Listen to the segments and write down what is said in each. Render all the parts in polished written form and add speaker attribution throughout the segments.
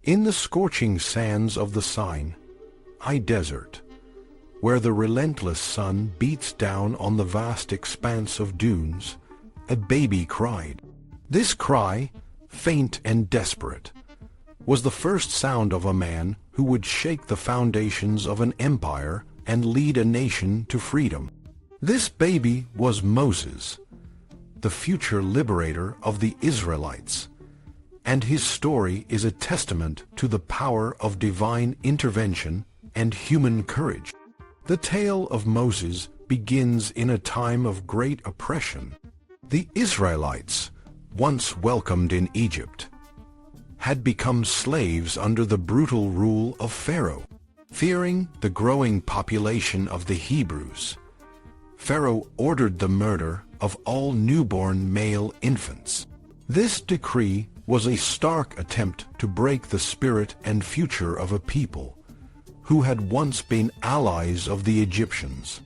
Speaker 1: In the scorching sands of the Sinai desert, where the relentless sun beats down on the vast expanse of dunes, a baby cried. This cry, faint and desperate, was the first sound of a man who would shake the foundations of an empire and lead a nation to freedom. This baby was Moses, the future liberator of the Israelites, and his story is a testament to the power of divine intervention and human courage. The tale of Moses begins in a time of great oppression. The Israelites, once welcomed in Egypt, had become slaves under the brutal rule of Pharaoh. Fearing the growing population of the Hebrews, Pharaoh ordered the murder of all newborn male infants. This decree was a stark attempt to break the spirit and future of a people who had once been allies of the Egyptians.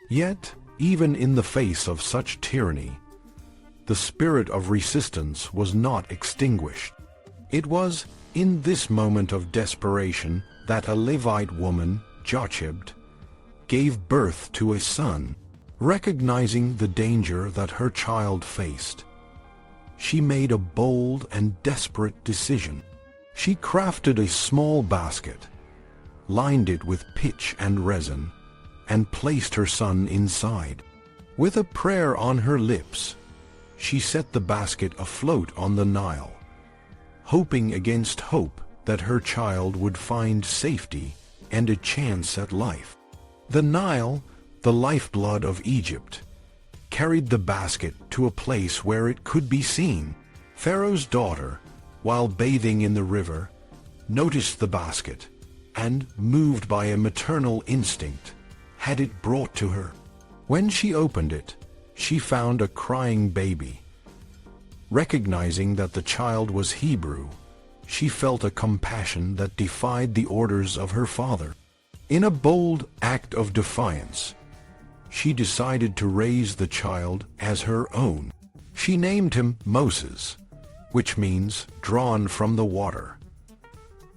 Speaker 1: Yet, even in the face of such tyranny, the spirit of resistance was not extinguished. It was in this moment of desperation that a Levite woman, Jochebed, gave birth to a son. Recognizing the danger that her child faced, she made a bold and desperate decision. She crafted a small basket, lined it with pitch and resin, and placed her son inside. With a prayer on her lips, she set the basket afloat on the Nile, hoping against hope that her child would find safety and a chance at life. The Nile, the lifeblood of Egypt, carried the basket to a place where it could be seen. Pharaoh's daughter, while bathing in the river, noticed the basket and, moved by a maternal instinct, had it brought to her. When she opened it, she found a crying baby. Recognizing that the child was Hebrew, she felt a compassion that defied the orders of her father. In a bold act of defiance, she decided to raise the child as her own. She named him Moses, which means drawn from the water,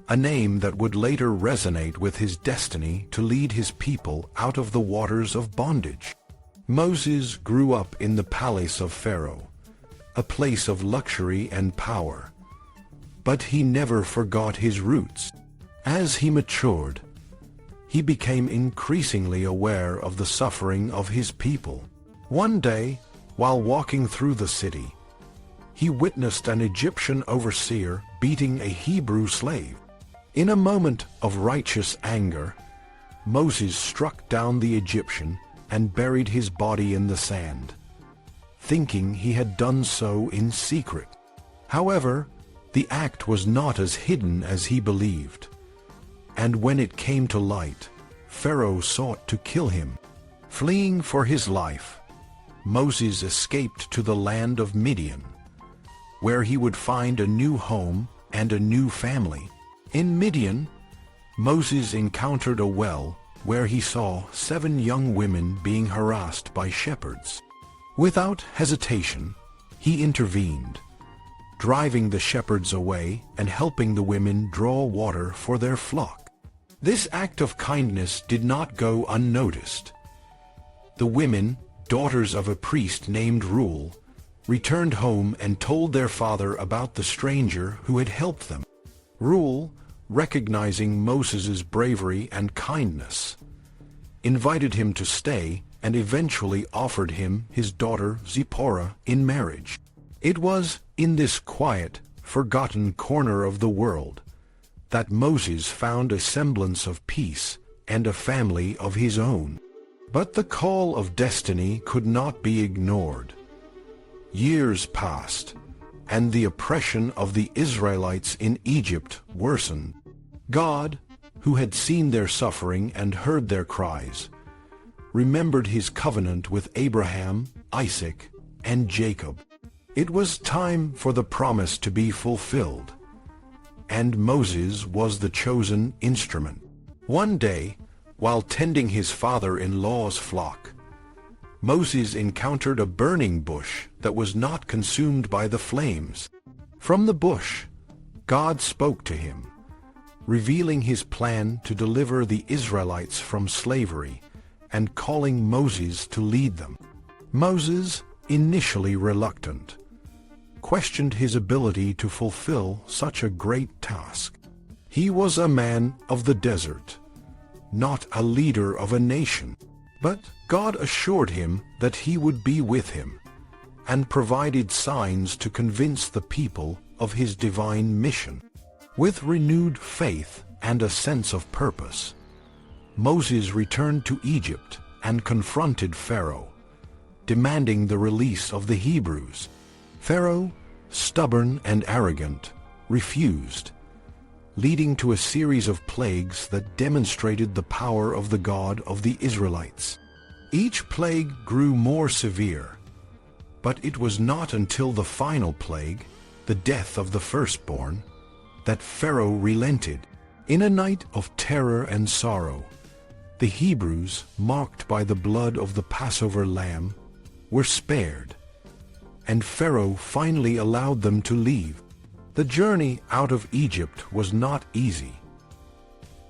Speaker 1: a name that would later resonate with his destiny to lead his people out of the waters of bondage. Moses grew up in the palace of Pharaoh, a place of luxury and power, but he never forgot his roots. As he matured, he became increasingly aware of the suffering of his people. One day, while walking through the city, he witnessed an Egyptian overseer beating a Hebrew slave. In a moment of righteous anger, Moses struck down the Egyptian and buried his body in the sand, thinking he had done so in secret. However, the act was not as hidden as he believed, and when it came to light, Pharaoh sought to kill him. Fleeing for his life, Moses escaped to the land of Midian, where he would find a new home and a new family. In Midian, Moses encountered a well where he saw 7 young women being harassed by shepherds. Without hesitation, he intervened, driving the shepherds away and helping the women draw water for their flock. This act of kindness did not go unnoticed. The women, daughters of a priest named Reuel, returned home and told their father about the stranger who had helped them. Reuel, recognizing Moses' bravery and kindness, invited him to stay and eventually offered him his daughter Zipporah in marriage. It was in this quiet, forgotten corner of the world that Moses found a semblance of peace and a family of his own. But the call of destiny could not be ignored. Years passed, and the oppression of the Israelites in Egypt worsened. God, who had seen their suffering and heard their cries, remembered his covenant with Abraham, Isaac, and Jacob. It was time for the promise to be fulfilled, and Moses was the chosen instrument. One day, while tending his father-in-law's flock, Moses encountered a burning bush that was not consumed by the flames. From the bush, God spoke to him, revealing his plan to deliver the Israelites from slavery and calling Moses to lead them. Moses, initially reluctant, questioned his ability to fulfill such a great task. He was a man of the desert, not a leader of a nation. But God assured him that he would be with him, and provided signs to convince the people of his divine mission. With renewed faith and a sense of purpose, Moses returned to Egypt and confronted Pharaoh, demanding the release of the Hebrews. Pharaoh, stubborn and arrogant, refused, leading to a series of plagues that demonstrated the power of the God of the Israelites. Each plague grew more severe, but it was not until the final plague, the death of the firstborn, that Pharaoh relented. In a night of terror and sorrow, the Hebrews, marked by the blood of the Passover lamb, were spared, and Pharaoh finally allowed them to leave. The journey out of Egypt was not easy.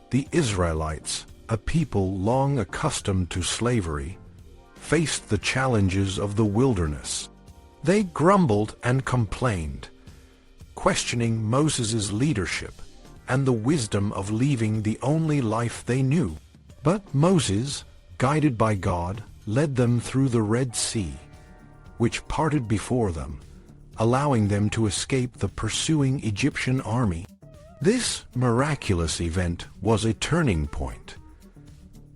Speaker 1: The Israelites, a people long accustomed to slavery, faced the challenges of the wilderness. They grumbled and complained, questioning Moses' leadership and the wisdom of leaving the only life they knew. But Moses, guided by God, led them through the Red Sea, which parted before them, allowing them to escape the pursuing Egyptian army. This miraculous event was a turning point,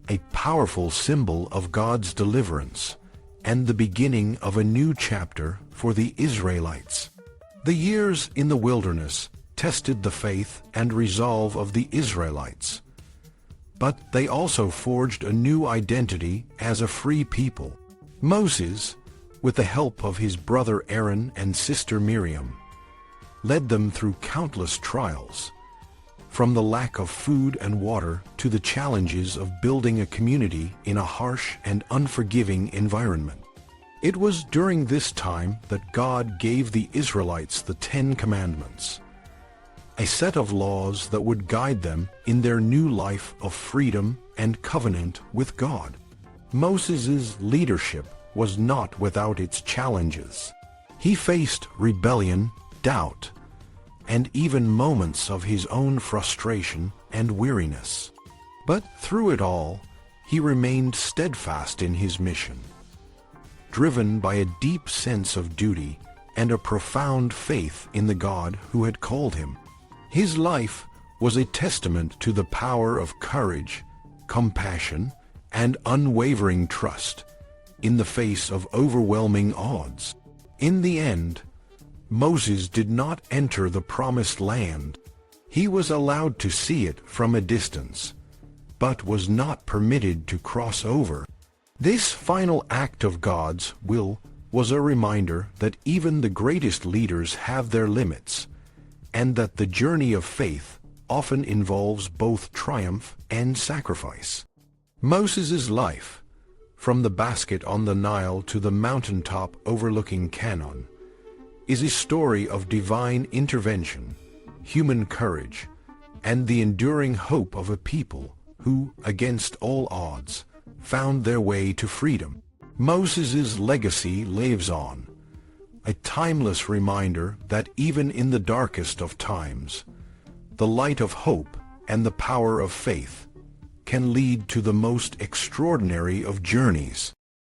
Speaker 1: a powerful symbol of God's deliverance, and the beginning of a new chapter for the Israelites. The years in the wilderness tested the faith and resolve of the Israelites, but they also forged a new identity as a free people. Moses, with the help of his brother Aaron and sister Miriam, led them through countless trials, from the lack of food and water to the challenges of building a community in a harsh and unforgiving environment. It was during this time that God gave the Israelites the 10 Commandments, a set of laws that would guide them in their new life of freedom and covenant with God. Moses' leadership was not without its challenges. He faced rebellion, doubt, and even moments of his own frustration and weariness. But through it all, he remained steadfast in his mission, driven by a deep sense of duty and a profound faith in the God who had called him. His life was a testament to the power of courage, compassion, and unwavering trust in the face of overwhelming odds. In the end, Moses did not enter the promised land. He was allowed to see it from a distance, but was not permitted to cross over. This final act of God's will was a reminder that even the greatest leaders have their limits, and that the journey of faith often involves both triumph and sacrifice. Moses' life, from the basket on the Nile to the mountaintop overlooking Canaan, is a story of divine intervention, human courage, and the enduring hope of a people who, against all odds, found their way to freedom. Moses' legacy lives on, a timeless reminder that even in the darkest of times, the light of hope and the power of faith can lead to the most extraordinary of journeys.